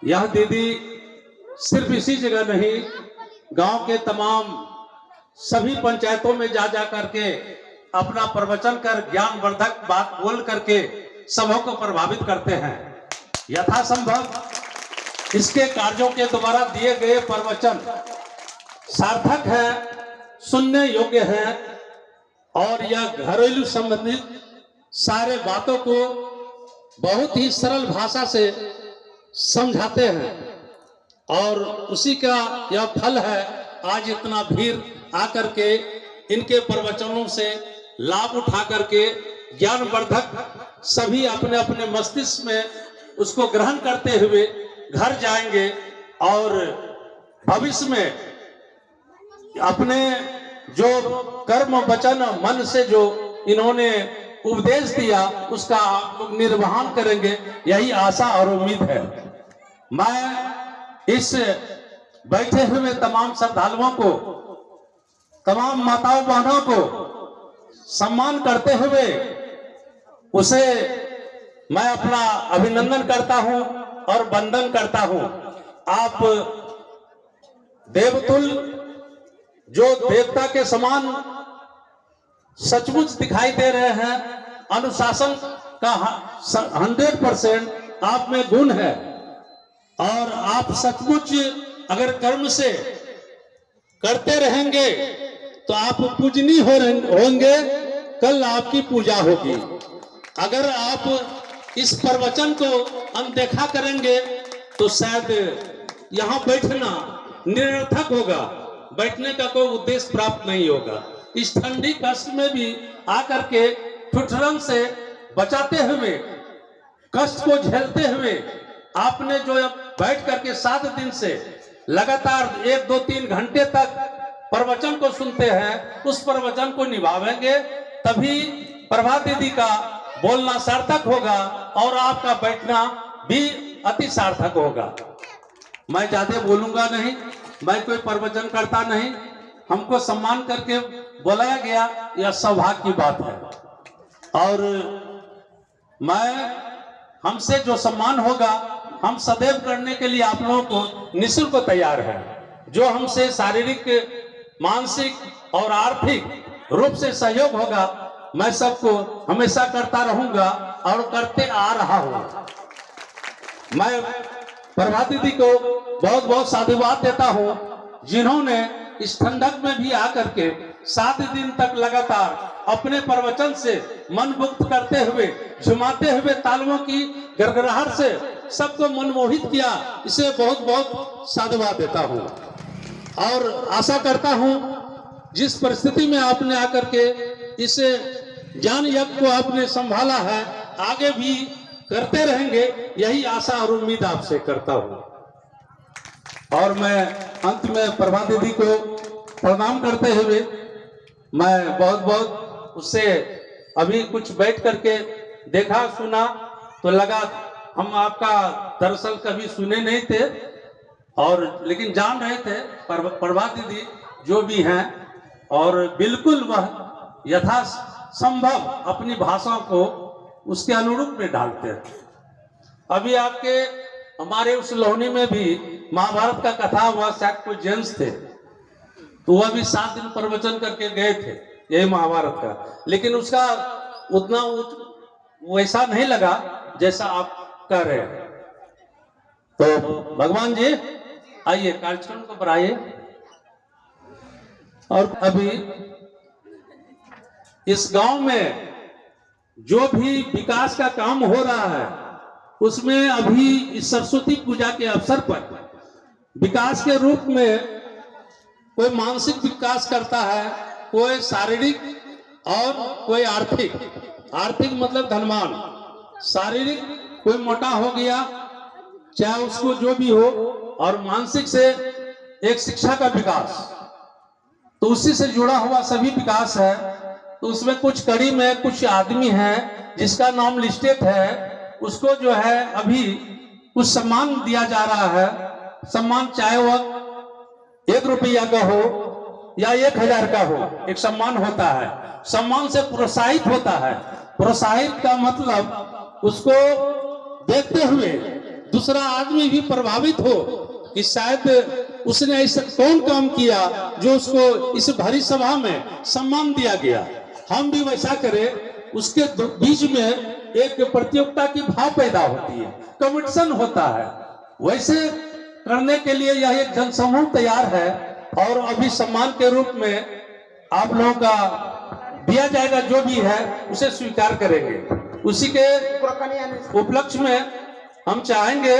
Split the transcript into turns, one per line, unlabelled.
यह दीदी सिर्फ इसी जगह नहीं, गांव के तमाम सभी पंचायतों में जा जा करके अपना प्रवचन कर ज्ञानवर्धक बात बोल करके सबों को प्रभावित करते हैं। यथासंभव इसके कार्यों के द्वारा दिए गए प्रवचन सार्थक है, सुनने योग्य है और यह घरेलू संबंधित सारे बातों को बहुत ही सरल भाषा से समझाते हैं और उसी का यह फल है आज इतना भीड़ आकर के इनके प्रवचनों से लाभ उठा करके ज्ञानवर्धक सभी अपने अपने मस्तिष्क में उसको ग्रहण करते हुए घर जाएंगे और भविष्य में अपने जो कर्म वचन मन से जो इन्होंने उपदेश दिया उसका आप लोग निर्वहन करेंगे, यही आशा और उम्मीद है। मैं इस बैठे हुए तमाम श्रद्धालुओं को, तमाम माताओं बहनों को सम्मान करते हुए उसे मैं अपना अभिनंदन करता हूं और वंदन करता हूं। आप देवतुल जो देवता के समान सचमुच दिखाई दे रहे हैं, अनुशासन का 100% आप में गुण है और आप सचमुच अगर कर्म से करते रहेंगे तो आप पूजनीय होंगे, कल आपकी पूजा होगी। अगर आप इस प्रवचन को अनदेखा करेंगे तो शायद यहाँ बैठना निरर्थक होगा, बैठने का कोई उद्देश्य प्राप्त नहीं होगा। इस ठंडी कष्ट में भी आकर के ठुठुरन से बचाते हुए, कष्ट को झेलते हुए आपने जो बैठ करके 7 दिन से लगातार 1, 2, 3 घंटे तक प्रवचन को सुनते हैं, उस प्रवचन को निभावेंगे तभी प्रभा दीदी का बोलना सार्थक होगा और आपका बैठना भी अति सार्थक होगा। मैं ज्यादा बोलूंगा नहीं, मैं कोई प्रवचन करता नहीं, हमको सम्मान करके बुलाया गया, यह सौभाग्य की बात है और मैं हमसे जो सम्मान होगा हम सदैव करने के लिए आप लोगों को निःशुल्क तैयार है। जो हमसे शारीरिक, मानसिक और आर्थिक रूप से सहयोग होगा मैं सबको हमेशा करता रहूंगा और करते आ रहा हूं। मैं प्रभा दीदी को बहुत बहुत साधुवाद देता हूं जिन्होंने इस ठंडक में भी आकर के 7 दिन तक लगातार अपने प्रवचन से मन मुक्त करते हुए, झुमाते हुए तालियों की गड़गड़ाहट से सबको मनमोहित किया। इसे बहुत बहुत साधुवाद देता हूं और आशा करता हूं जिस परिस्थिति में आपने आकर के इस ज्ञान यज्ञ को आपने संभाला है, आगे भी करते रहेंगे, यही आशा और उम्मीद आपसे करता हूं। और मैं अंत में प्रभा दीदी को प्रणाम करते हुए मैं बहुत बहुत उससे अभी कुछ बैठ करके देखा सुना तो लगा हम आपका दरअसल कभी सुने नहीं थे और लेकिन जान रहे थे प्रभा दीदी जो भी हैं और बिल्कुल वह यथासंभव अपनी भाषा को उसके अनुरूप में डालते हैं। अभी आपके हमारे उस लोहनी में भी महाभारत का कथा हुआ, शायद कोई जेंट्स थे तो वह भी 7 दिन प्रवचन करके गए थे यही महाभारत का, लेकिन उसका उतना वैसा नहीं लगा जैसा आप कर रहे हैं। तो भगवान जी आइए कार्यक्रम को बढ़ाइए। और अभी इस गांव में जो भी विकास का काम हो रहा है उसमें अभी इस सरस्वती पूजा के अवसर पर विकास के रूप में कोई मानसिक विकास करता है, कोई शारीरिक और कोई आर्थिक। आर्थिक मतलब धनवान, शारीरिक कोई मोटा हो गया चाहे उसको जो भी हो, और मानसिक से एक शिक्षा का विकास, तो उसी से जुड़ा हुआ सभी विकास है। तो उसमें कुछ कड़ी में कुछ आदमी है जिसका नाम लिस्टेड है, उसको जो है अभी कुछ सम्मान दिया जा रहा है। सम्मान चाहे वह 1 रुपया का हो या 1000 का हो, एक सम्मान होता है। सम्मान से प्रोत्साहित होता है। प्रोत्साहित का मतलब उसको देखते हुए दूसरा आदमी भी प्रभावित हो कि शायद उसने ऐसा कौन काम किया जो उसको इस भरी सभा में सम्मान दिया गया, हम भी वैसा करें। उसके बीच में एक प्रतियोगिता की भाव पैदा होती है, कंपटीशन होता है। वैसे करने के लिए यह एक जनसमूह तैयार है और अभी सम्मान के रूप में आप लोगों का दिया जाएगा, जो भी है उसे स्वीकार करेंगे। उसी के उपलक्ष्य में हम चाहेंगे